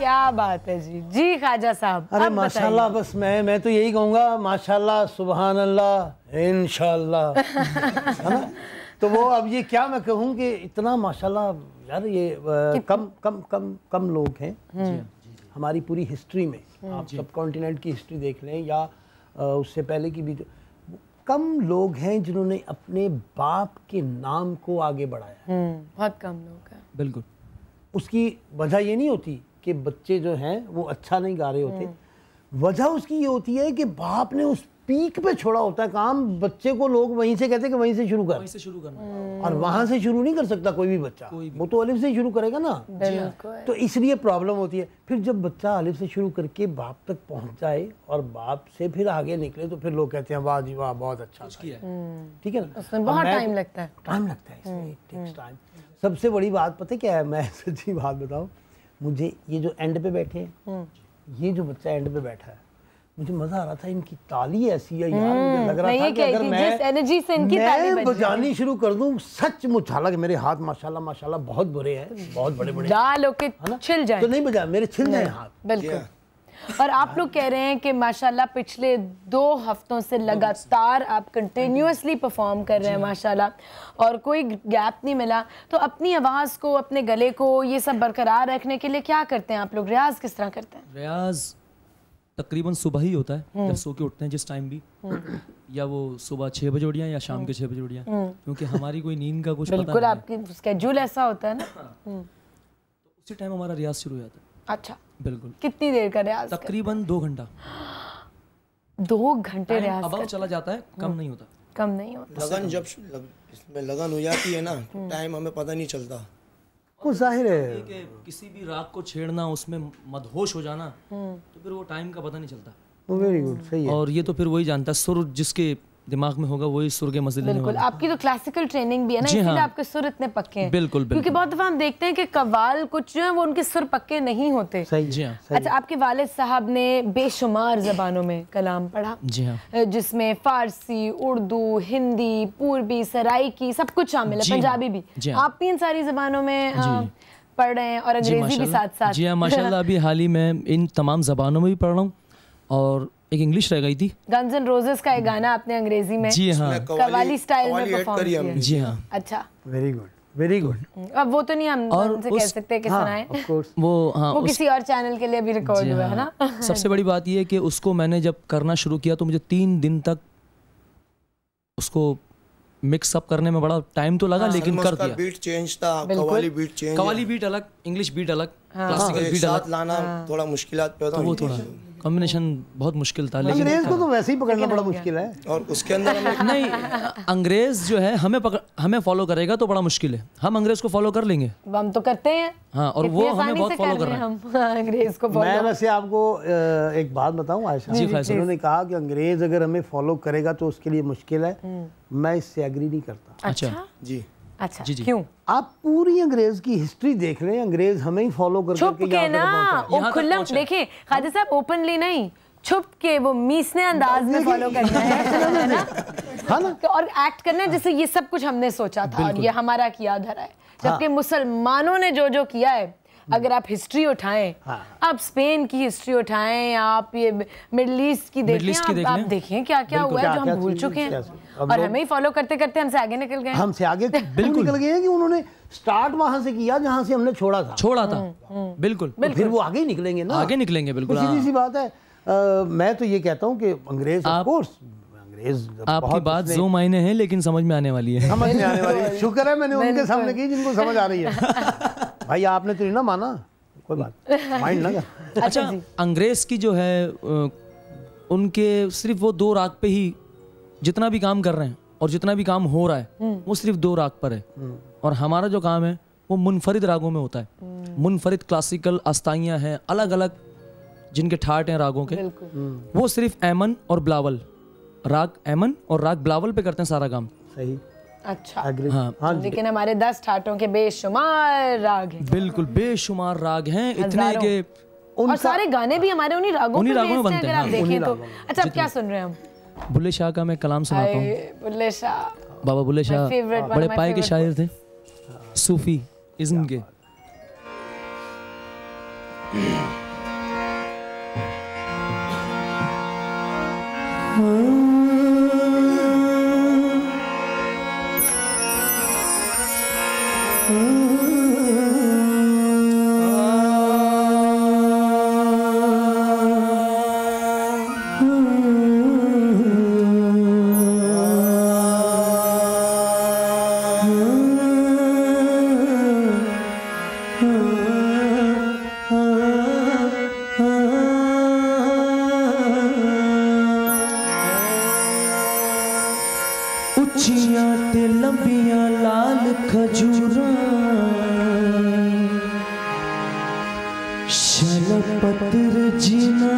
क्या बात है जी। जी ख्वाजा साहब, अरे माशाल्लाह, बस मैं तो यही कहूँगा, माशाल्लाह, सुभान अल्लाह, इंशाल्लाह, है ना। तो वो अब ये क्या मैं कहूँ कि इतना माशाल्लाह यार, ये कम लोग हैं हमारी पूरी हिस्ट्री में। आप सब कॉन्टिनेंट की हिस्ट्री देख लें या उससे पहले की भी, कम लोग हैं जिन्होंने अपने बाप के नाम को आगे बढ़ाया। बहुत कम लोग हैं। बिल्कुल। उसकी वजह ये नहीं होती कि बच्चे जो हैं वो अच्छा नहीं गा रहे होते, वजह उसकी ये होती है कि बाप ने उस पीक पे छोड़ा होता है काम, बच्चे को लोग वहीं से कहते हैं कि वहीं से शुरू कर, वहीं से शुरू करना, और वहां से शुरू नहीं कर सकता कोई भी बच्चा, वो तो अलिफ से ही शुरू करेगा ना। तो इसलिए प्रॉब्लम होती है। फिर जब बच्चा अलिफ से शुरू करके बाप तक पहुंच जाए और बाप से फिर आगे निकले तो फिर लोग कहते हैं वाह जी वाह, बहुत अच्छा किया। ठीक है ना, उसमें बहुत टाइम लगता है। टाइम लगता है इसमें, टेक्स टाइम। सबसे बड़ी बात पता है क्या है, मैं सच्ची बात बताऊं, मुझे ये जो एंड पे बैठे हैं, ये जो बच्चा एंड पे बैठा है, मुझे मजा आ रहा था, इनकी ताली ऐसी है यार, मुझे लग रहा था कि अगर मैं बजानी शुरू कर दूं, सचमुच, हालांकि मेरे हाथ माशाल्लाह माशाल्लाह बहुत बुरे हैं, बहुत बड़े बड़े, छिल जाए तो नहीं बजा, मेरे छिल जाए हाथ। बिल्कुल। और आप लोग कह रहे हैं कि माशाल्लाह पिछले 2 हफ्तों से लगातार आप कंटिन्यूअसली परफॉर्म कर रहे हैं माशाल्लाह, और कोई गैप नहीं मिला। तो अपनी आवाज़ को, अपने गले को, ये सब बरकरार रखने के लिए क्या करते हैं आप लोग? रियाज किस तरह करते हैं? रियाज तकरीबन सुबह ही होता है, जब सो के उठते हैं जिस टाइम भी, या वो सुबह 6 बजे उड़िया या शाम के 6 बजे उड़िया, क्योंकि हमारी कोई नींद का कुछ बिल्कुल आपकी स्केड्यूल ऐसा होता है ना। तो उसी टाइम हमारा रियाज शुरू हो जाता है। अच्छा, बिल्कुल। कितनी देर का रियाज? तकरीबन 2 घंटा। 2 घंटे रियाज अब चला जाता है, कम नहीं होता। कम नहीं होता। लगन जब इसमें लगन हो जाती है ना, तो टाइम हमें पता नहीं चलता। वो जाहिर है कि किसी भी राग को छेड़ना, उसमें मदहोश हो जाना, तो फिर वो टाइम का पता नहीं चलता। वेरी गुड, सही है। और ये तो फिर वही जानता है, सुर जिसके दिमाग में होगा वही सुर के मजे लेने बिल्कुल। वाला। आपकी तो क्लासिकल ट्रेनिंग भी है ना, इसीलिए आपके सुर इतने पक्के हैं। बिल्कुल, बिल्कुल। क्योंकि बहुत दफा हम देखते हैं कि कव्वाल कुछ जो है वो उनके सुर पक्के नहीं होते। सही। जी हाँ। अच्छा, आपके वालिद साहब ने बेशुमार जबानों में कलाम पढ़ा। जी हाँ। जिसमें फारसी, उर्दू, हिंदी, पूर्वी, सराइकी, सब कुछ शामिल है, पंजाबी भी। आप भी इन सारी जबानों में पढ़ रहे हैं और अंग्रेजी भी साथ साथ। जी हाँ, माशाल्लाह। अभी हाल ही में इन तमाम जबानों में भी पढ़ रहा हूँ, और एक इंग्लिश रह गई थी, गन्स एंड रोजेस का एक गाना आपने अंग्रेजी में, जी हाँ, कव्वाली स्टाइल में परफॉर्म किया। जी हाँ। अच्छा, वेरी गुड, वेरी गुड। अब वो तो नहीं हम उनसे कह सकते कि सुनाएं, वो किसी और चैनल के लिए भी रिकॉर्ड हुआ है ना। सबसे बड़ी बात ये है कि उसको मैंने जब करना शुरू किया तो मुझे 3 दिन तक उसको मिक्स अप करने में बड़ा टाइम तो लगा, लेकिन कर दिया। बीट चेंज था, qawwali beat change, qawwali beat अलग, इंग्लिश बीट अलग, क्लासिकल बीट अलग लाना थोड़ा मुश्किलात पैदा हुई। वो थोड़ा कॉम्बिनेशन बहुत मुश्किल था, लेकिन अंग्रेज को तो वैसे ही पकड़ना बड़ा मुश्किल है, और उसके अंदर नहीं, अंग्रेज जो है हमें फॉलो करेगा तो बड़ा मुश्किल है। हम अंग्रेज को फॉलो कर लेंगे, हम तो करते हैं। हाँ, और वो हमें बहुत फॉलो कर रहे हैं हम अंग्रेज को। मैं वैसे आपको एक बात बताऊं आयशा जी, उन्होंने कहा कि अंग्रेज अगर हमें फॉलो करेगा तो उसके लिए मुश्किल है, मैं इससे एग्री नहीं करता। अच्छा जी, अच्छा जी, क्यों? आप पूरी अंग्रेज की हिस्ट्री देख रहे हैं, अंग्रेज हमें ही फॉलो करके छुप के ना, वो खुल्लम देखिए ख्वाजा साहब, ओपनली नहीं, छुप के वो मीसने अंदाज में फॉलो करना है ना, हाँ ना, और एक्ट करना है जैसे ये सब कुछ हमने सोचा था और ये हमारा किया धरा है। जबकि मुसलमानों ने जो जो किया है, अगर आप हिस्ट्री उठाएं, आप स्पेन की हिस्ट्री उठाएं, आप ये मिडिल ईस्ट की देखें, आप देखें क्या क्या हुआ है जो हम भूल चुके हैं, और हमें ही फॉलो करते करते हमसे आगे निकल गए। हमसे आगे बिल्कुल निकल गए हैं कि उन्होंने स्टार्ट वहां से किया जहां से हमने छोड़ा था। बिल्कुल। फिर वो आगे निकलेंगे ना, आगे निकलेंगे। बिल्कुल, सीधी सी बात है। मैं तो ये कहता हूँ कि अंग्रेज, ऑफ कोर्स अंग्रेज, आपकी बात जो मायने है लेकिन समझ में आने वाली है, समझ में आने वाली है। शुक्र है मैंने उनके सामने की जिनको समझ आ रही है। भाई आपने तो नहीं ना माना, कोई बात माइंड ना कर। अच्छा, अंग्रेज की जो है उनके सिर्फ वो 2 राग पे ही जितना भी काम कर रहे हैं और जितना भी काम हो रहा है वो सिर्फ 2 राग पर है, और हमारा जो काम है वो मुनफरिद रागों में होता है। मुनफरिद क्लासिकल अस्ताइयाँ हैं अलग अलग जिनके ठाट हैं रागों के, वो सिर्फ ऐमन और बिलावल, राग ऐमन और राग बिलावल पे करते हैं सारा काम। सही। अच्छा, हाँ, लेकिन हमारे 10 ठाटों के बेशुमार राग हैं। बिल्कुल बेशुमार राग हैं, इतने के, और सारे गाने भी हमारे उन्हीं रागों में बनते हैं, अगर आप देखें तो। अच्छा, अब क्या सुन रहे हैं हम? बुल्ले शाह का मैं कलाम सुनाता हूँ। बुल्ले शाह, बाबा बुल्ले शाह बड़े पाए के शायर थे, सूफी इज़्म के। उच्चियां ते लंबियां लाल खजूरां शलपत्र जिना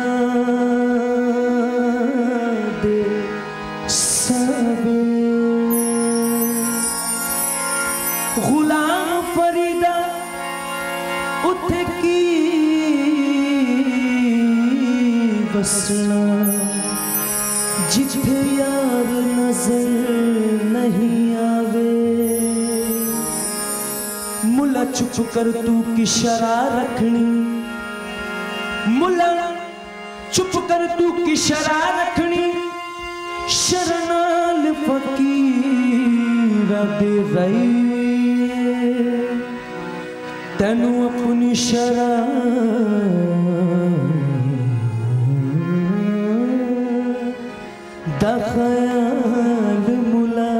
दे सवे गुलाम फरीदा उथे की बसना जिथे यार नजर नहीं आवे। मुला चुप कर तू की शरा रखनी, मुला चुप कर तू की शरा रखनी, शरनाल फकीरा दे रही तेनू अपनी शरा दा ख्याल मुला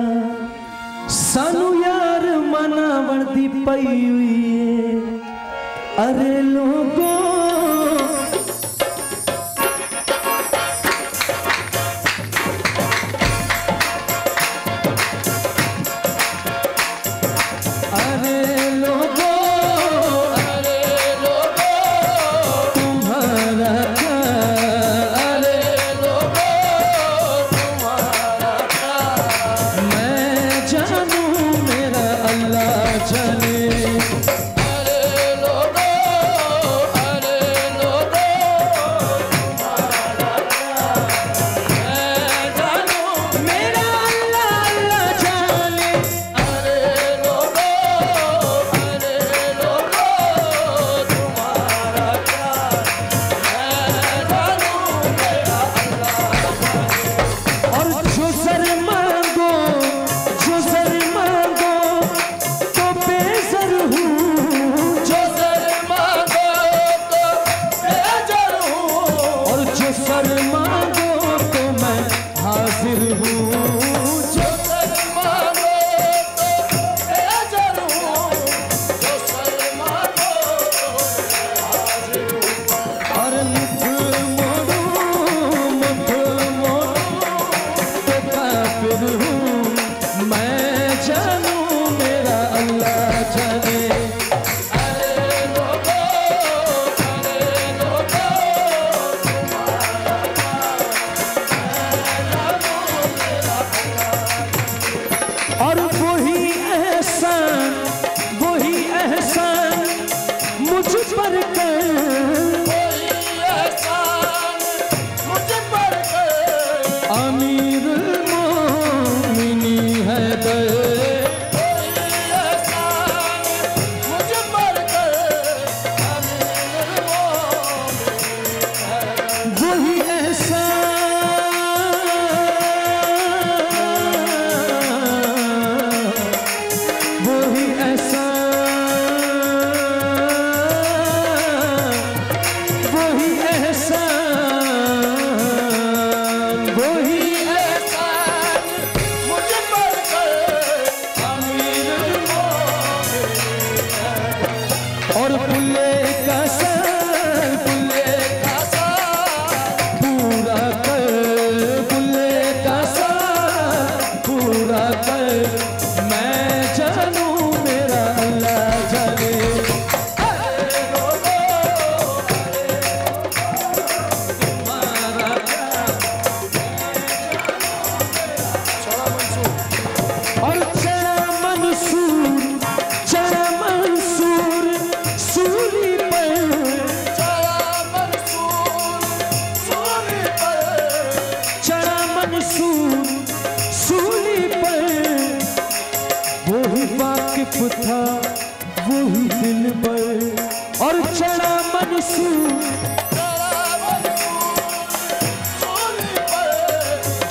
सानू यार मनावण दी पई हुई है। अरे लोगों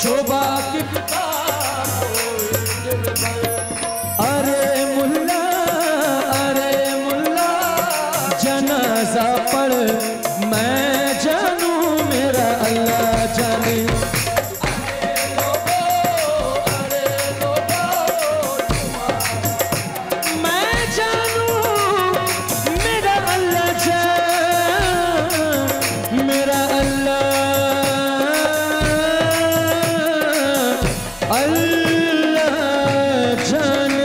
जो बाकी अरे मुल्ला जनाजा पढ़ मैं जानू मेरा अल्लाह जाने। मैं जानू मेरा अल्लाह जाने, मेरा अल्लाह जाने।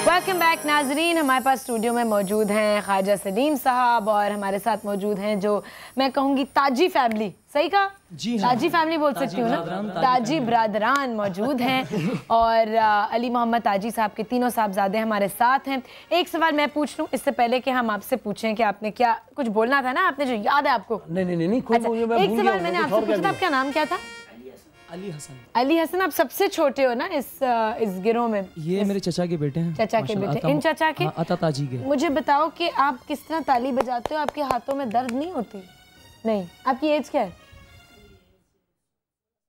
वेलकम बैक नाजरीन, हमारे पास स्टूडियो में मौजूद हैं ख्वाजा सलीम साहब और हमारे साथ मौजूद हैं जो मैं कहूँगी ताजी फैमिली। सही कहा? जी हाँ, ताजी फैमिली बोल सकती हूँ ना, ताजी ब्रादरान मौजूद हैं और अली मोहम्मद ताजी साहब के तीनों साहबजादे हमारे साथ हैं। एक सवाल मैं पूछ लूँ इससे पहले कि हम आपसे पूछें कि आपने क्या कुछ बोलना था ना, आपने जो याद है आपको? नहीं अच्छा, एक सवाल मैंने आपसे पूछा था, आपका नाम क्या था? अली हसन। अली हसन, आप सबसे छोटे हो ना इस गिरोह में? ये मेरे चचा के बेटे हैं। चचा के बेटे, इन चचा के? अता ताजी के। मुझे बताओ कि आप किस तरह ताली बजाते हो, आपके हाथों में दर्द नहीं होती? नहीं। आपकी एज क्या है?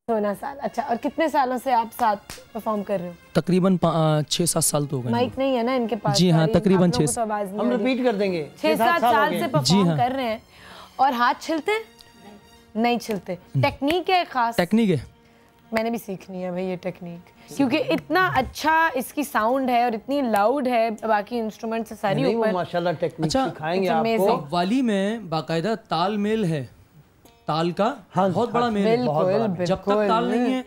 16 साल। अच्छा, और कितने सालों से आप साथ परफॉर्म कर रहे हो? तकरीबन 6-7 साल तो हो गए। माइक नहीं है ना इनके पास? जी हाँ, तकरीबन 6। तो आवाज नहीं, हम रिपीट कर देंगे। 6-7 साल से परफॉर्म कर रहे हैं और हाथ छिलते हैं? नहीं छिलते। टेक्निक है खास? टेक्निक है, मैंने भी सीखनी है भाई ये टेक्निक, क्योंकि इतना अच्छा इसकी साउंड है और इतनी लाउड है बाकी इंस्ट्रूमेंट से सारी ऊपर। माशाल्लाह टेक्निक अच्छा, सिखाएंगे आपको। वाली में बाकायदा ताल मेल है, ताल का बहुत बड़ा मेल है। जब तक ताल नहीं है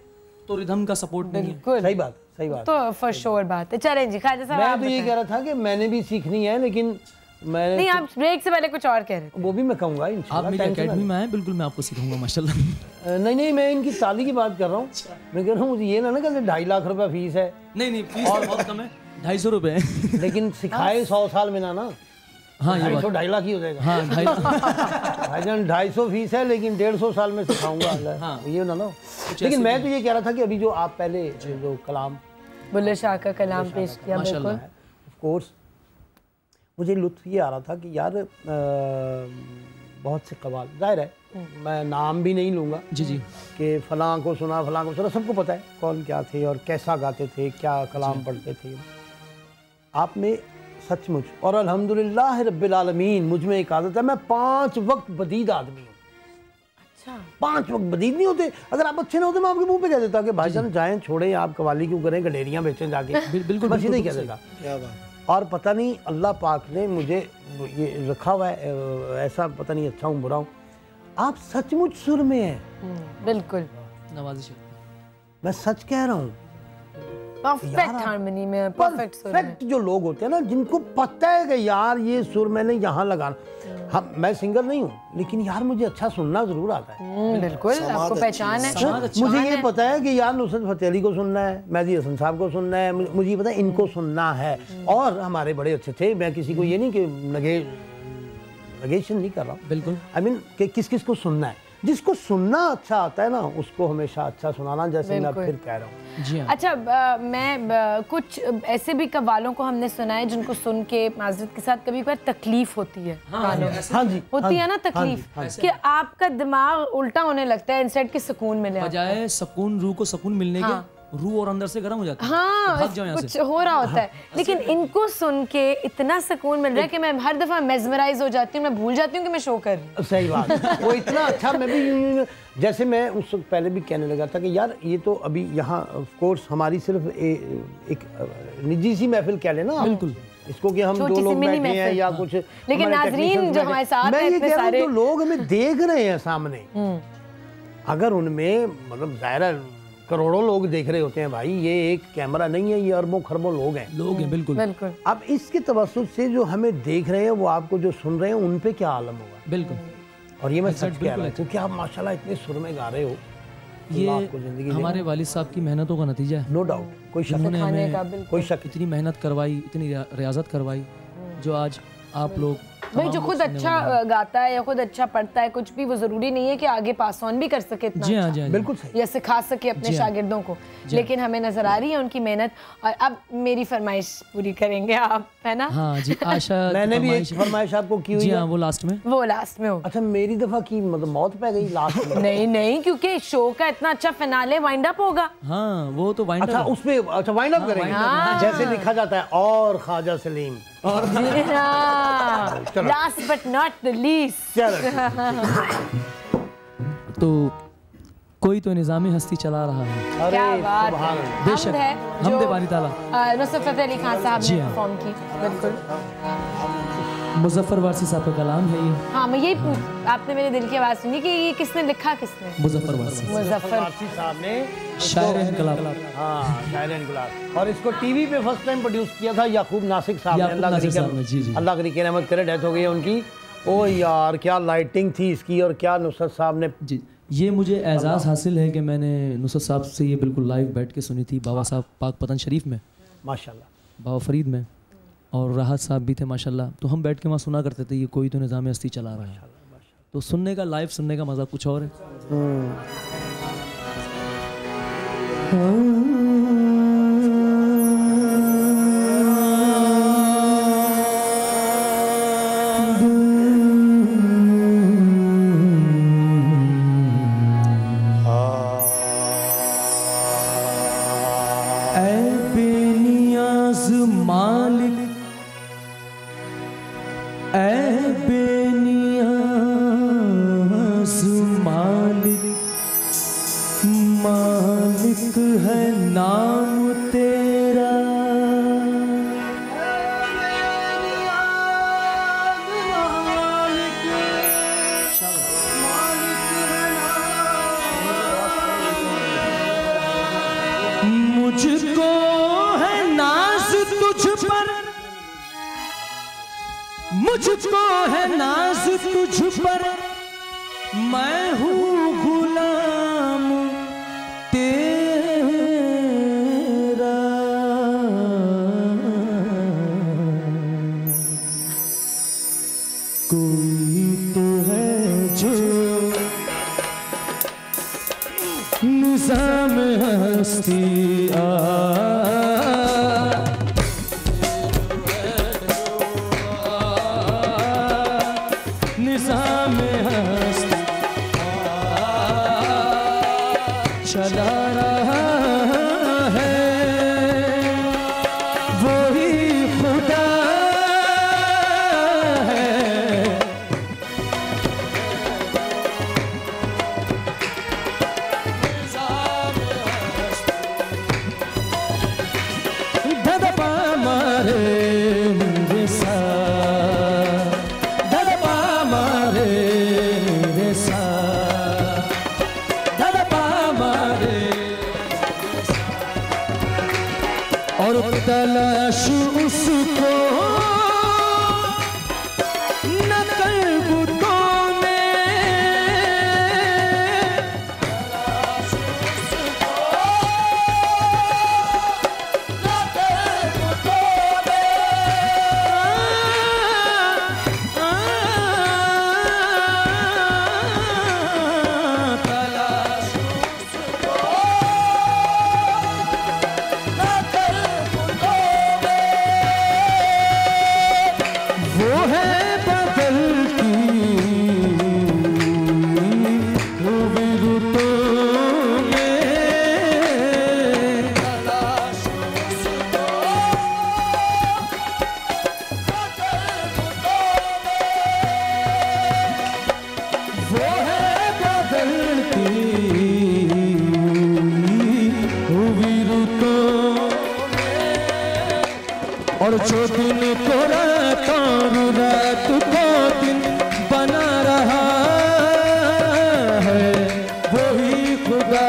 तो रिदम का सपोर्ट नहीं है। सही बात, सही बात। तो फॉर श्योर बात है। चलें जी ख्वाजा साहब, मैं तो ये कह रहा था कि मैंने भी सीखनी है, लेकिन मैं नहीं, आप ब्रेक से पहले कुछ और कह रहे थे। वो भी मैं कहूँगा इंशाल्लाह। आप मेरी एकेडमी में आए, बिल्कुल मैं आपको सिखाऊंगा माशाल्लाह। नहीं, मैं इनकी ताली की बात कर रहा हूँ। मैं कह रहा हूँ मुझे ये ना कहते 2.5 लाख रुपया फीस है। नहीं फीस बहुत कम है, 250 रुपए है। लेकिन सिखाए 100 साल में ना। हाँ, ये 2.5 लाख ही हो जाएगा। हाँ, 250 फीस है, लेकिन 150 साल में सिखाऊंगा। हाँ, ये ना। लेकिन मैं तो ये कह रहा था कि अभी जो आप पहले जो कलाम बुल्ले शाह का कलाम पेश किया, बिल्कुल ऑफ कोर्स मुझे लुत्फ ये आ रहा था कि यार बहुत से कवाल, जाहिर है मैं नाम भी नहीं लूँगा जी कि फ़लाँ को सुना, सबको पता है कौन क्या थे और कैसा गाते थे, क्या कलाम पढ़ते थे। आप में सचमुच और अल्हम्दुलिल्लाह रब्बिल आलमीन मुझ में एक आदत है, मैं 5 वक्त बदीद आदमी हूँ। अच्छा, 5 वक्त बदीद नहीं होते। अगर आप अच्छे ना होते मैं आपके मुंह पे कह देता कि भाईजान जाएं, छोड़ें, आप कवाली क्यों करें, गडेरियाँ बेचें जाके। बिल्कुल बस नहीं कह देता। क्या बात। और पता नहीं अल्लाह पाक ने मुझे ये रखा हुआ है ऐसा, पता नहीं अच्छा हूँ बुरा हूँ। आप सचमुच सुर में हैं। बिल्कुल नवाजिश। मैं सच कह रहा हूँ, परफेक्ट हार्मनी में, परफेक्ट सुर में। परफेक्ट जो लोग होते हैं ना, जिनको पता है कि यार ये सुर मैंने यहाँ लगाना। हम, मैं सिंगर नहीं हूँ, लेकिन यार मुझे अच्छा सुनना जरूर आता है। बिल्कुल, आपको पहचान है। मुझे ये पता है कि यार नुसरत फतेह अली को सुनना है, मेहदी हसन साहब को सुनना है, मुझे ये पता है इनको सुनना है। और हमारे बड़े अच्छे थे, मैं किसी को ये नहीं कि नेगेशन नहीं कर रहा हूँ, बिल्कुल। आई मीन कि किस किस को सुनना है, जिसको सुनना अच्छा आता है ना उसको हमेशा अच्छा सुनाना, जैसे मैं फिर कह रहा हूँ। जी हाँ। अच्छा, मैं कुछ ऐसे भी कव्वालों को हमने सुना है जिनको सुन के माजरत के साथ कभी कभार तकलीफ होती है। हाँ जी, होती है ना तकलीफ, कि आपका दिमाग उल्टा होने लगता है इंस्टेड के सुकून मिले, बजाय सुकून, रूह को सुकून मिलने के रूह और अंदर से गर्म हो जाता है। हाँ, कुछ हो रहा होता है। लेकिन इनको सुन के इतना सुकून मिल रहा है कि मैं हर दफा मेस्मराइज हो जाती हूँ, मैं भूल जाती हूँ कि मैं शो कर रही हूँ। सही बात। वो इतना अच्छा, मैं भी जैसे मैं उस वक्त पहले भी कहने लगा था कि यार ये तो अभी यहाँ ऑफ कोर्स हमारी सिर्फ एक निजी सी महफिल कह लेना, बिल्कुल, इसको कि हम दो लोग बैठे हैं या कुछ, लेकिन नाजरीन जो हमारे साथ मैं हैं, ये कह रहा हूं सारे जो लोग हमें देख रहे हैं सामने, अगर उनमें मतलब ज़ाहिर करोड़ों लोग देख रहे होते हैं भाई, ये एक कैमरा नहीं है, ये अरबों खरबों लोग हैं। बिल्कुल बिल्कुल। अब इसके तवज्जुह से जो हमें देख रहे हैं वो आपको जो सुन रहे हैं उन पे क्या आलम होगा। बिल्कुल। और ये मैं सच कह रहा हूँ क्योंकि आप माशाल्लाह इतने सुर में गा रहे हो, ये हमारे वालिद साहब की मेहनतों का नतीजा है। नो डाउट, कोई शक नहीं, कोई शक। इतनी मेहनत करवाई, इतनी रियाजत करवाई, जो आज आप लोग भाई जो खुद अच्छा गाता है या खुद अच्छा पढ़ता है, कुछ भी वो जरूरी नहीं है कि आगे पास ऑन भी कर सके इतना जी हाँ, अच्छा, बिल्कुल सही, या सिखा सके अपने शागिर्दों को, लेकिन हमें नजर आ रही है उनकी मेहनत। और अब मेरी फरमाइश पूरी करेंगे आप, है ना? हाँ जी, आशा मैंने भी एक फरमाइश आपको की हुई है। वो लास्ट में हो। अच्छा, मेरी दफा की मतलब मौत पे गई लास्ट में। नहीं, क्योंकि शो का इतना अच्छा फिनाले वाइंड अप होगा। हाँ, वो तो वाइंड अप। अच्छा, उसमें अच्छा वाइंड अप करेंगे, जैसे लिखा जाता है और ख्वाजा सलीम और last but not the least. तो कोई तो निज़ामी हस्ती चला रहा है। अरे क्या बात है, बेशक हमदे बारी ताला। नुसरत फतेह अली खान साहब ने परफॉर्म की। बिल्कुल, मुजफ्फर वारसी साहब का कलाम है ये। हाँ, मैं यही आपने मेरे दिल की आवाज़ सुनी कि ये किसने लिखा, किसने? मुजफ्फर वारसी साहब ने, शायर इनकलाब। हाँ, शायर इनकलाब। और इसको टीवी पे फर्स्ट टाइम प्रोड्यूस किया था याकूब नासिक साहब ने। अल्लाह करी के रहमत करे, डेथ हो गई है उनकी। ओ यार, क्या लाइटिंग थी इसकी, और क्या नुसरत साहब ने। जी, ये मुझे एजाज़ हासिल है कि मैंने नुसरत साहब से ये बिल्कुल लाइव बैठ के सुनी थी, बाबा साहब पाक पतन शरीफ में माशाल्लाह, बाबा फरीद में, और राहत साहब भी थे माशाल्लाह। तो हम बैठ के वहाँ सुना करते थे, ये कोई तो निज़ाम हस्ती चला रहा है। तो सुनने का, लाइव सुनने का मज़ा कुछ और है। मुझको है नाज तुझ पर, मुझको है नाज तुझ पर, मैं हूँ गुलाम तेरा। कोई तो है जो निज़ाम हस्ती निज़ाम हस्ती चला रहा है, वही खुदा है। धदपा मारे मेरे साथ, धदपा मारे मेरे साथ, धदपा मारे, और तलाश उसको न कल्बुतों में, और जो दिन को रात और रात को दिन बना रहा है वही खुदा,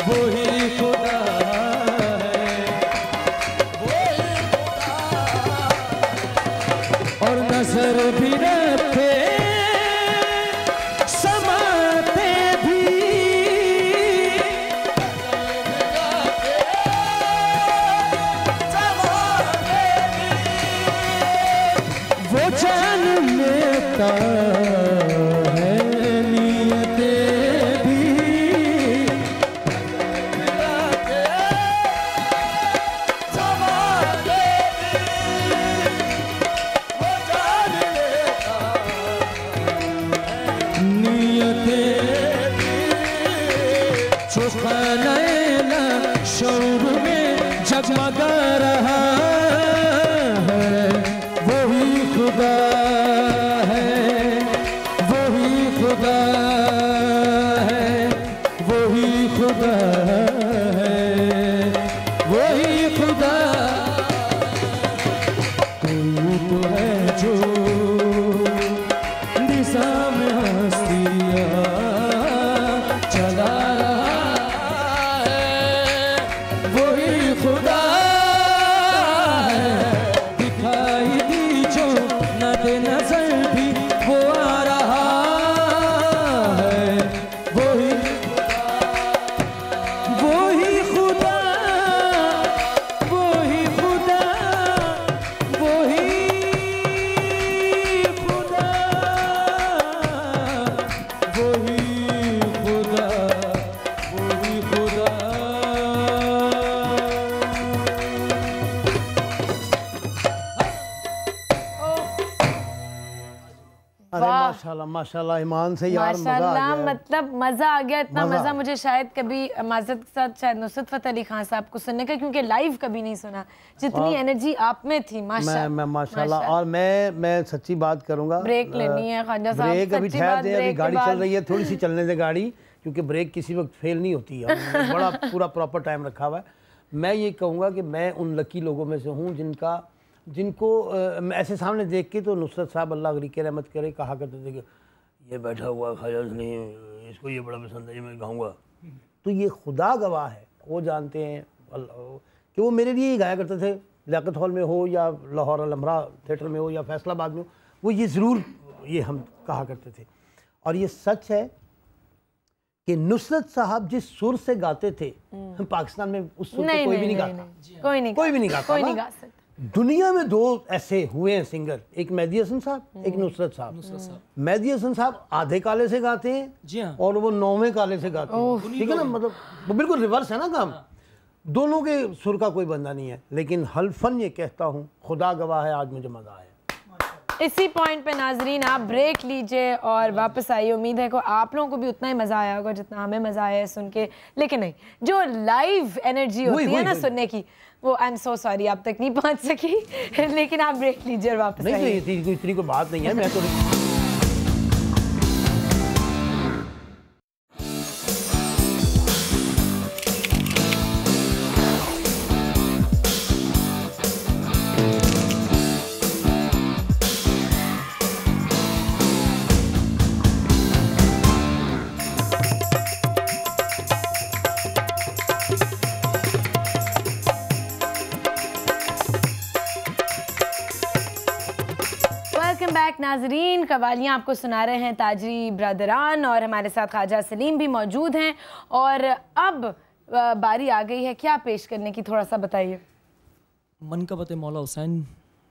वही खुदा है, वही खुदा। और नजर भी रखे शौर में जगमगा रहा है वही खुदा है, वही खुदा है, वही खुदा है, वही खुदा। कोई तो है जो निज़ाम हस्तियाँ चला माशाल्लाह ईमान से यार मजा आ गया, मतलब मजा आ गया, इतना मजा मुझे शायद कभी माज़रत के साथ शायद नुसरत फ़तेह अली खान साहब को सुनने का, क्योंकि लाइव कभी नहीं सुना जितनी एनर्जी आप में थी। माशाल्लाह। और मैं सच्ची बात करूंगा, ब्रेक लेनी है ख्वाजा साहब, ब्रेक अभी ठहर दे, अभी गाड़ी चल रही है, थोड़ी सी चलने दे गाड़ी, क्योंकि ब्रेक किसी वक्त फेल नहीं होती है, बड़ा पूरा प्रॉपर टाइम रखा हुआ है। मैं ये कहूँगा कि मैं उन लकी लोगों में से हूँ जिनको ऐसे सामने देख के तो नुसरत साहब अल्लाह गरीक रहमत करे कहा करते थे कि ये बैठा हुआ ख्वाजा सलीम, इसको ये बड़ा पसंद है, ये मैं गाऊँगा। तो ये खुदा गवाह है, वो जानते हैं कि वो मेरे लिए ही गाया करते थे, लियाकत हॉल में हो या लाहौर अल-अमरा थिएटर में हो या फैसलाबाद में हो, वो ये ज़रूर ये हम कहा करते थे। और ये सच है कि नुसरत साहब जिस सुर से गाते थे, हम पाकिस्तान में उस सुर को कोई भी नहीं गाता, कोई भी नहीं गाता। दुनिया में दो ऐसे हुए हैं सिंगर, एक मेहदी हसन साहब, एक नुसरत साहब। मेहदी हसन साहब आधे काले से गाते हैं जी हाँ, और वो 9वें काले से गाते हैं, ठीक है ना, मतलब वो बिल्कुल रिवर्स है ना काम। दोनों के सुर का कोई बंदा नहीं है, लेकिन हल्फन ये कहता हूँ, खुदा गवाह है, आज मुझे मजा आया। इसी पॉइंट पे नाजरीन आप ब्रेक लीजिए और वापस आइए। उम्मीद है कि आप लोगों को भी उतना ही मज़ा आया होगा जितना हमें मज़ा आया है सुन के, लेकिन नहीं, जो लाइव एनर्जी होती है ना सुनने की, वो आई एम सो सॉरी आप तक नहीं पहुंच सकी, लेकिन आप ब्रेक लीजिए और वापस आइए। नहीं, इतनी कोई बात नहीं है, मैं तो नाजरीन, कवालियाँ आपको सुना रहे हैं ताजरी ब्रदरान और हमारे साथ ख्वाजा सलीम भी मौजूद हैं। और अब बारी आ गई है क्या पेश करने की, थोड़ा सा बताइए। मनकबत मौला हुसैन,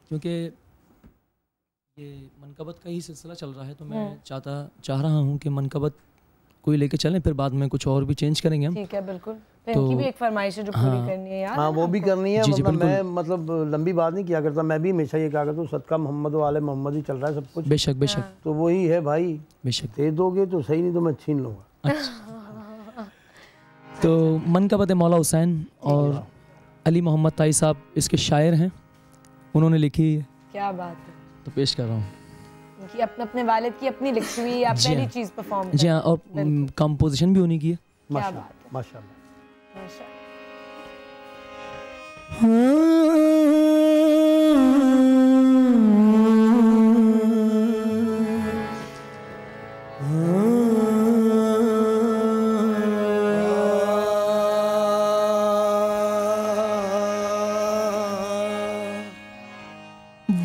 क्योंकि ये मनकबत का ही सिलसिला चल रहा है, तो मैं चाह रहा हूँ कि मनकबत कोई लेके चलें, फिर बाद में कुछ और भी चेंज करेंगे हम। ठीक है, बिल्कुल। तो इनकी भी एक फरमाइश है जो पूरी करनी है यार। हाँ, वो भी करनी है। मैं मतलब लंबी बात नहीं किया करता, मैं भी हमेशा ये कहा करता हूँ, सदका मोहम्मद वाले मोहम्मद ही चल रहा है सब कुछ। बेशक बेशक। तो वही है भाई, बेशक दे दोगे तो सही, नहीं तो मैं छीन लूँगा। तो मनकबत मौला हुसैन और अली मोहम्मद ताई साहब इसके शायर हैं, उन्होंने लिखी है। क्या बात है। तो पेश कर रहा हूँ कि अपने वालिद की अपनी लिखी हुई आप पहली चीज़ परफॉर्म। जी हाँ, और कंपोजिशन भी उन्हीं की है। माशाल्लाह माशाल्लाह।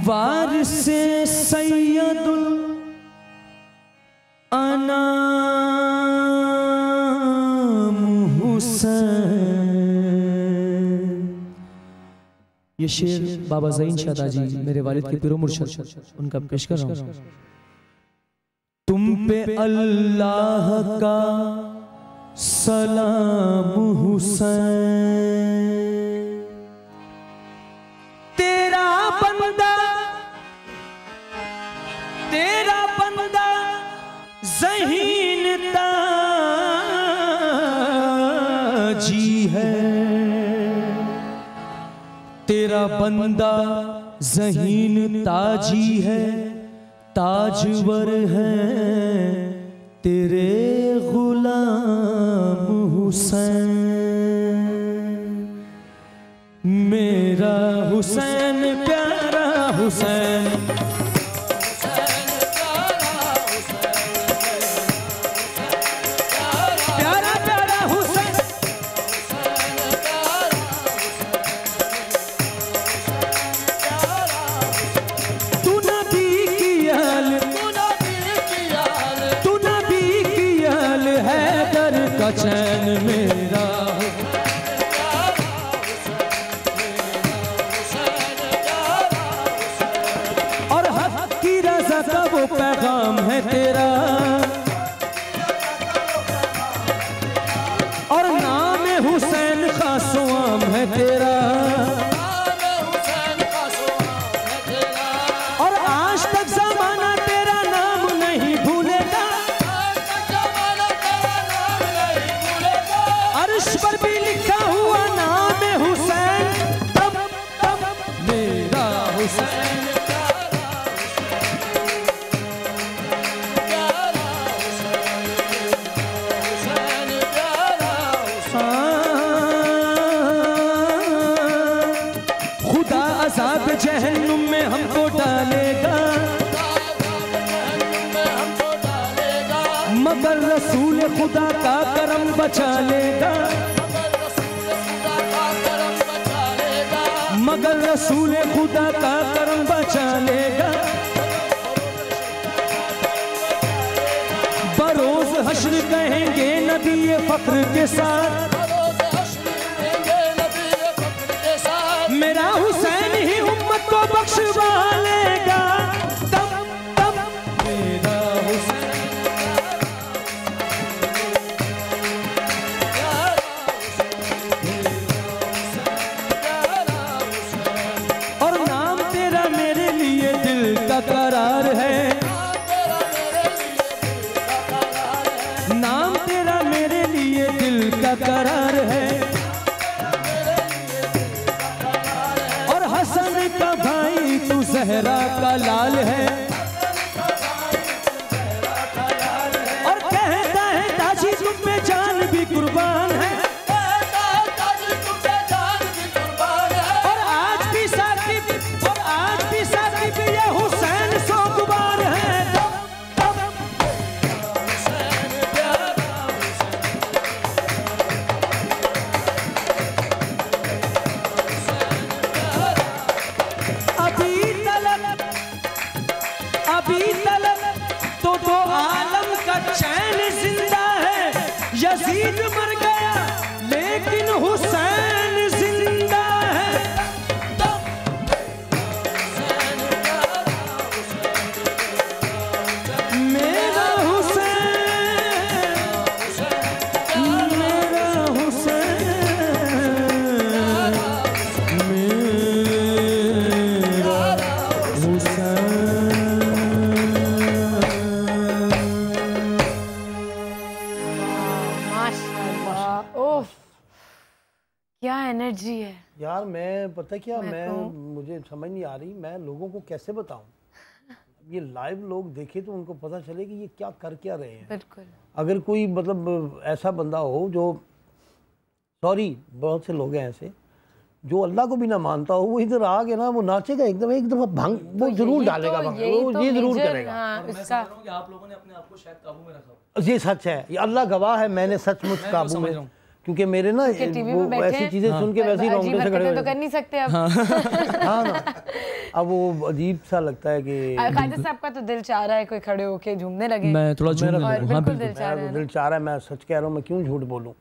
वारिसे सैयदुल अनाम हुसैन। ये शेर बाबा ज़ईन शादा जी मेरे वालिद के पीरो मुर्शिद उनका पेश कर रहा हूँ। तुम पे अल्लाह का सलाम हुसैन, तेरा बंदा ज़हीन ताजी है, तेरा बंदा ज़हीन ताजी है, ताजवर है तेरे गुलाम हुसैन। मेरा हुसैन प्यारा हुसैन, चैन मेरा और हक की रज़ा का वो पैगाम है तेरा, और नाम हुसैन खासवाम है तेरा, और आज तक ज़माना तेरा नाम नहीं भूलेगा, अर्श पर भी लिखा हुआ नाम हुसैन। तब मेरा हुसैन खुदा अज़ाब जहन्नुम में हमको डालेगा, मगर रसूल खुदा का करम बचा लेगा, मगर रसूल खुदा का करम बचा लेगा। बरोज़ हश्र कहेंगे नबी फख्र के साथ, मेरा हुसैन ही उम्मत को बख्शवा लेगा। तब मेरा हुसैन करार है, नाम तेरा मेरे लिए दिल का करार है, और हसन का भाई तू ज़हरा का लाल है, और कहता है ताजी तुम पे जान भी कुर्बान है, और आज भी साकिब ये हुसैन सोगवार है। अभी तलक तो दो आलम का चैन जिंदा है, यजीद मर गया लेकिन हुसैन जिंदा है। मेरा हुसैन मेरा हुसैन मेरा हुसैन। माशाल्लाह, ओफ क्या एनर्जी है यार। मैं पता क्या, मैं मुझे समझ नहीं आ रही मैं लोगों को कैसे बताऊं। ये लाइव लोग देखे तो उनको पता चले कि ये क्या कर क्या रहे हैं। बिल्कुल। अगर कोई मतलब ऐसा बंदा हो जो, सॉरी बहुत से लोग हैं ऐसे, जो अल्लाह को भी ना मानता हो, वो इधर आ गया ना, वो नाचेगा एकदम, एक दफा भंग वो जरूर डालेगा, वो ये जरूर करेगा। उसका आप लोगों ने अपने आप को शायद काबू में रखा। ये सच है, ये अल्लाह गवाह है, मैंने सचमुच काबू में, क्योंकि मेरे ना वो ऐसी चीजें सुन के वैसे ही रोंगटे से खड़े तो कर नहीं सकते अब। हाँ ना, अब वो अजीब सा लगता है कि खाजा साहब का तो दिल चाह रहा है कोई खड़े होके झूमने लगे। मैं थोड़ा झूमने लगा। बिल्कुल दिल चाह रहा है, दिल चाह रहा है, मैं सच कह रहा हूँ, मैं क्यों झूठ बोलूँ।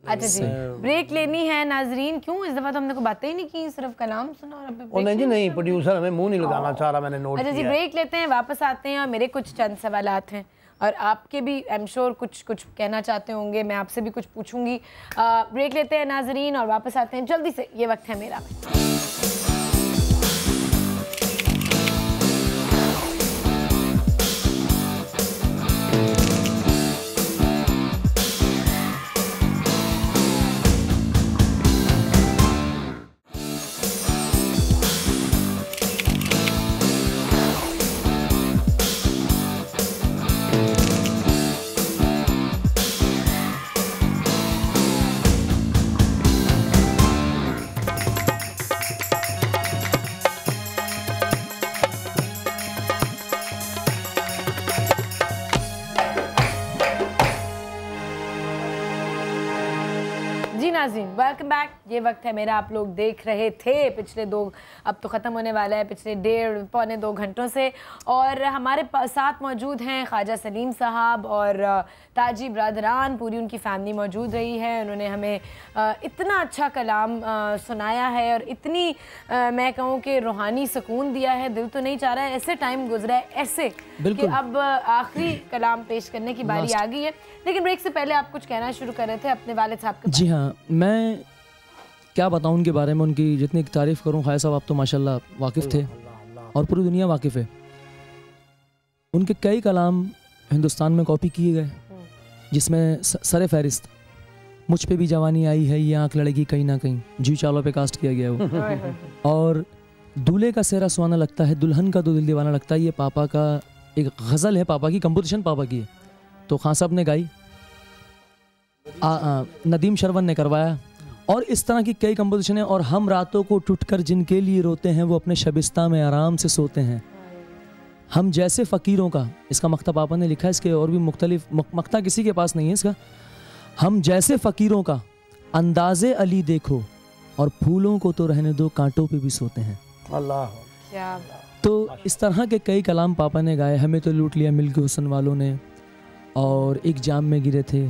अच्छा जी, ब्रेक लेनी है नाजरीन। क्यों इस दफा तो हमने को बातें ही नहीं की, सिर्फ कलाम सुना और अभी नहीं जी नहीं, प्रोड्यूसर हमें मुंह नहीं लगाना चाह रहा, मैंने नोट किया। अच्छा जी, ब्रेक लेते हैं, वापस आते हैं और मेरे कुछ चंद सवालात हैं और आपके भी आई एम श्योर कुछ कहना चाहते होंगे, मैं आपसे भी कुछ पूछूंगी। ब्रेक लेते हैं नाजरीन और वापस आते हैं जल्दी से। ये वक्त है मेरा। Welcome back. ये वक्त है मेरा, आप लोग देख रहे थे पिछले दो, अब तो ख़त्म होने वाला है, पिछले 1.5 पौने 2 घंटों से। और हमारे साथ मौजूद हैं ख्वाजा सलीम साहब और ताजी ब्रादरान, पूरी उनकी फैमिली मौजूद रही है। उन्होंने हमें इतना अच्छा कलाम सुनाया है और इतनी मैं कहूँ कि रूहानी सुकून दिया है। दिल तो नहीं चाह रहा है ऐसे टाइम गुजरा है ऐसे कि अब आखिरी कलाम पेश करने की बारी आ गई है। लेकिन ब्रेक से पहले आप कुछ कहना शुरू कर रहे थे अपने वालिद साहब के। जी हाँ, मैं क्या बताऊँ उनके बारे में, उनकी जितनी तारीफ़ करूँ। ख्वाजा साहब आप तो माशाल्लाह वाकिफ़ थे और पूरी दुनिया वाकिफ़ है। उनके कई कलाम हिंदुस्तान में कॉपी किए गए, जिसमें सर फहरिस्त मुझ पे भी जवानी आई है, ये आँख लड़ेगी कहीं ना कहीं, जी चालों पे कास्ट किया गया वो। और दूल्हे का सेहरा सुहाना लगता है, दुल्हन का तो दिल दीवाना लगता है, ये पापा का एक गज़ल है, पापा की कंपोजिशन पापा की है, तो खान साहब ने गाई, नदीम शरवन ने करवाया। और इस तरह की कई कंपोजिशन है। और हम रातों को टूटकर जिनके लिए रोते हैं, वो अपने शबिस्ता में आराम से सोते हैं। हम जैसे फ़कीरों का, इसका मक्ता पापा ने लिखा है, इसके और भी मुख्तलिफ मक्ता किसी के पास नहीं है इसका। हम जैसे फ़कीरों का अंदाज़े अली देखो, और फूलों को तो रहने दो, कांटों पे भी सोते हैं। अल्लाह क्या। तो इस तरह के कई कलाम पापा ने गाए। हमें तो लूट लिया मिल के हुस्न वालों ने, और एक जाम में गिरे थे,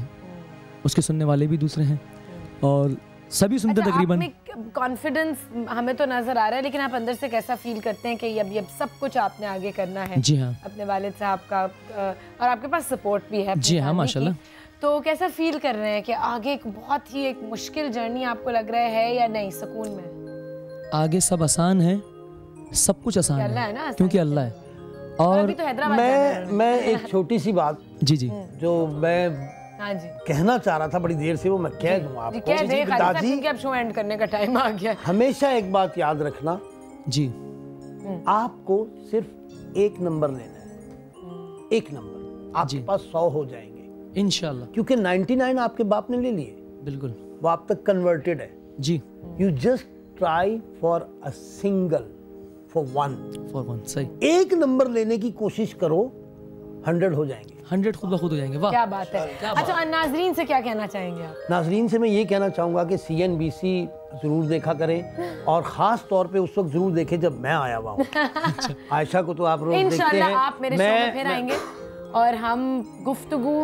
उसके सुनने वाले भी दूसरे हैं, और सभी सुनते तकरीबन। कॉन्फिडेंस हमें तो नजर आ रहा है, लेकिन आप अंदर से कैसा फील करते हैं कि अब सब कुछ आपने आगे करना है? जी हाँ, अपने वालिद साहब का, और आपके पास सपोर्ट भी है। जी हाँ माशाल्लाह। तो कैसा फील कर रहे हैं कि आगे एक बहुत ही एक मुश्किल जर्नी आपको लग रहा है या नहीं सुकून में? आगे सब आसान है, सब कुछ आसान है ना, क्योंकि अल्लाह है। और तो मैं एक छोटी सी बात जी जो मैं कहना चाह रहा था बड़ी देर से, वो मैं कह दूं आपको। पिताजी, अब शो एंड करने का टाइम आ गया। हमेशा एक बात याद रखना जी, आपको सिर्फ 1 नंबर लेना है, 1 नंबर, आपके पास 100 हो जाएंगे इंशाल्लाह, क्योंकि 99 आपके बाप ने ले लिए। बिल्कुल, वो आप तक कन्वर्टेड है जी। You just try for a single, for one, सही। 1 नंबर लेने की कोशिश करो, 100 हो जाएंगे, 100 खुद ब खुद हो जाएंगे। वाह, क्या बात है। अच्छा, नाजरीन से क्या कहना चाहेंगे आप? नाजरीन से मैं ये कहना चाहूँगा कि CNBC ज़रूर देखा करें, और ख़ास तौर पे उस वक्त ज़रूर देखें जब मैं आया हुआ हूँ। आयशा को तो आप रोज़ देखते हैं, आप मेरे शो में फिर आएंगे और हम गुफ्तगू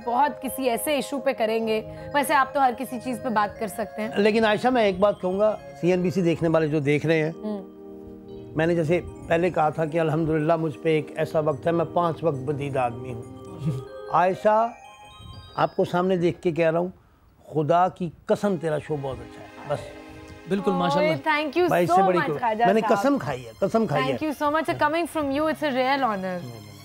बहुत किसी ऐसे इशू पे करेंगे। वैसे आप तो हर किसी चीज़ पे बात कर सकते हैं, लेकिन आयशा मैं एक बात कहूँगा, CNBC देखने वाले जो देख रहे हैं, मैंने जैसे पहले कहा था कि अल्हम्दुलिल्लाह मुझ पे एक ऐसा वक्त है, मैं 5 वक्त बदीद आदमी हूँ। आयशा, आपको सामने देख के कह रहा हूँ, खुदा की कसम तेरा शो बहुत अच्छा है, बस। बिल्कुल माशाल्लाह, थैंक यू सो मच। मैंने कसम खाई है, कसम खाई है। Thank you so much, coming from you it's a real honour.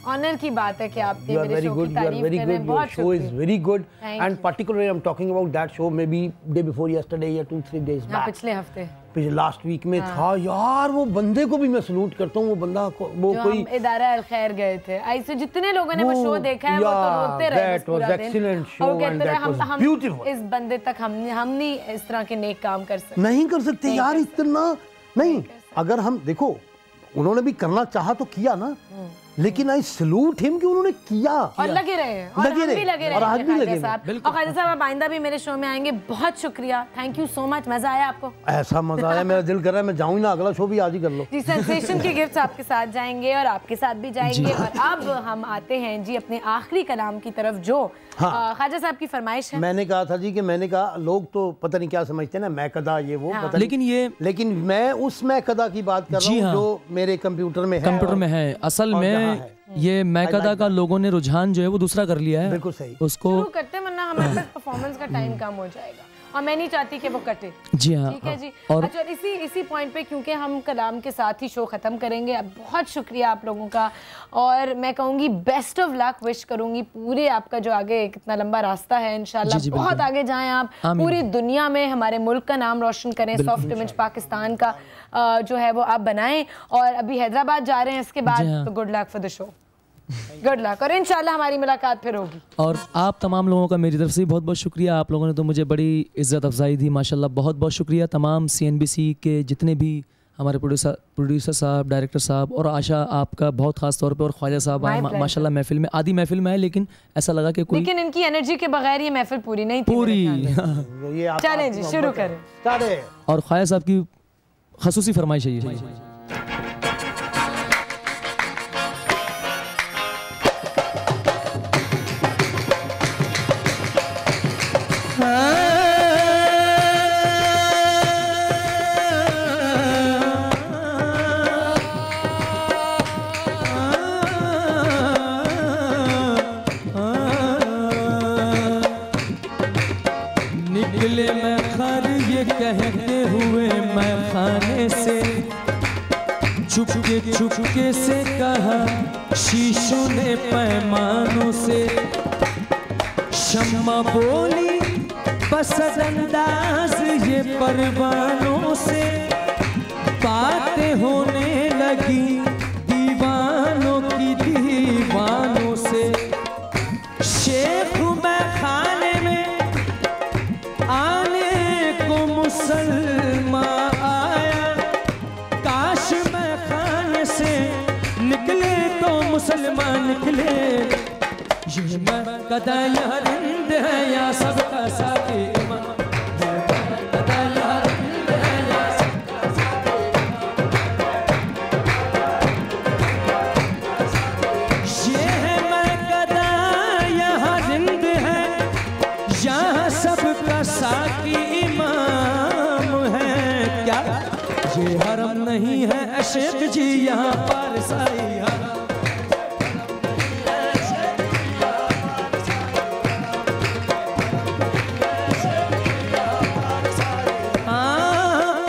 Honour की बात है कि आप मेरे शो की तारीफ कर रहे हैं। बहुत show is very good and particularly I am talking about that show may be day before yesterday या 2-3 डेज बैक, पिछले हफ्ते, लास्ट वीक में था यार। वो बंदे को भी मैं सलूट करता हूँ, वो बंदा को, वो कोई इदारा अल खैर गए थे, ऐसे जितने लोगों ने वो शो देखा है वो तो रोते रहे पूरा दिन। और कहते रहे हम इस बंदे तक हम नहीं इस तरह के नेक काम कर सकते, नहीं कर सकते यार इतना नहीं। अगर हम देखो, उन्होंने भी करना चाहा तो किया ना, लेकिन आई सलूट हिम कि उन्होंने किया और लगे रहे हैं, और हम भी लगे रहे, और आज भी लगे साहब। और खालिद साहब आप आइंदा भी मेरे शो में आएंगे, बहुत शुक्रिया, थैंक यू सो मच। मजा आया आपको? ऐसा मजा आया, मेरा दिल कर रहा है मैं जाऊं ना, अगला शो भी आज ही कर लो जी। सेंसेशन के गिफ्ट्स आपके साथ जाएंगे और आपके साथ भी जाएंगे। और अब हम आते हैं जी अपने आखिरी कलाम की तरफ, जो ख्वाजा साहब की फरमाइश है। मैंने कहा था जी कि मैंने कहा लोग तो पता नहीं क्या समझते ना, मैं कदा ये वो पता लेकिन मैं उस मैं कदा की बात कर रहा हूँ जो मेरे कंप्यूटर में है। असल में ये मैकदा का लोगों ने रुझान जो है वो दूसरा कर लिया है। बिल्कुल सही, उसको करते, वरना हमारे पास परफॉर्मेंस का टाइम कम हो जाएगा और मैं नहीं चाहती कि वो कटे। जी हाँ, ठीक है जी। और अच्छा, इसी पॉइंट पे क्योंकि हम कलाम के साथ ही शो खत्म करेंगे, अब बहुत शुक्रिया आप लोगों का, और मैं कहूँगी बेस्ट ऑफ लक विश करूँगी पूरे, आपका जो आगे कितना लंबा रास्ता है, इंशाल्लाह बहुत आगे जाएं आप, पूरी दुनिया में हमारे मुल्क का नाम रोशन करें, सॉफ्ट इमेज पाकिस्तान का जो है वो आप बनाएं। और अभी हैदराबाद जा रहे हैं इसके बाद, तो good luck for the show, good luck, और इंशाल्लाह हमारी मुलाकात फिर होगी। और आप तमाम लोगों का मेरी तरफ से बहुत बहुत शुक्रिया, आप लोगों ने तो मुझे बड़ी इज्जत अफजाई दी माशाल्लाह, बहुत बहुत शुक्रिया। तमाम CNBC के जितने भी हमारे प्रोड्यूसर साहब, डायरेक्टर साहब, और आशा आपका बहुत खास तौर पे, और ख्वाजा साहब माशाल्लाह महफिल में, आधी महफिल में है लेकिन ऐसा लगा कि कोई, लेकिन इनकी एनर्जी के बगैर ये महफिल पूरी नहीं थी पूरी। चलें जी, शुरू करें। और ख्वाजा साहब की खसूसी फरमाइश है निकले मैं खर ये कहते हुए मैं खाने से, चुपके से कहा शीशों ने पैमानों से, शम्मा बोली बस अंदाज ये परवानों से, बातें होने लगी दीवानों की दीवानों से, शेख मैं खाने में आने को मुसलमान आया, काश मैं खाने से निकले तो मुसलमान निकले, ये मैं कदा या रिंद है या सबका साथी इमाम, कदा या रिंद है या सबका साथी इमाम, ये है मैं कदा यहाँ रिंद है, यहाँ सबका साथी इमाम है। क्या ये हरम नहीं है शेख जी, यहाँ पर साई हरम,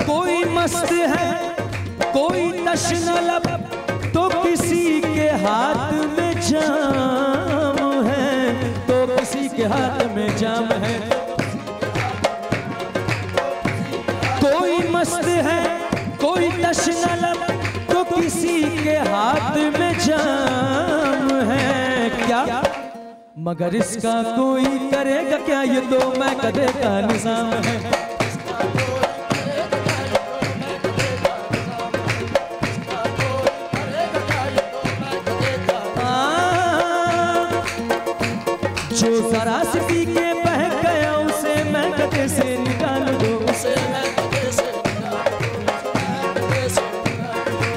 कोई मस्त है कोई तशना लब, तो किसी के हाथ में जाम है, तो किसी के हाथ में जाम है, कोई मस्त है कोई तशना लब, तो किसी के हाथ में जाम है। क्या मगर इसका कोई करेगा क्या, ये तो मैं कदे का निजाम है। जो जरा सी पी के बह गया उसे मैं कदे से निकाल दो,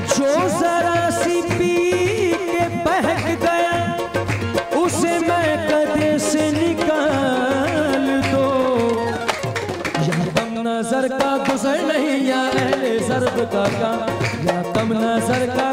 जो जरा सी पी के बह गया उसे मैं कदे से निकाल दो, या कम नजर का गुजर नहीं या अहले ज़र्ब का काम, या कम नजर का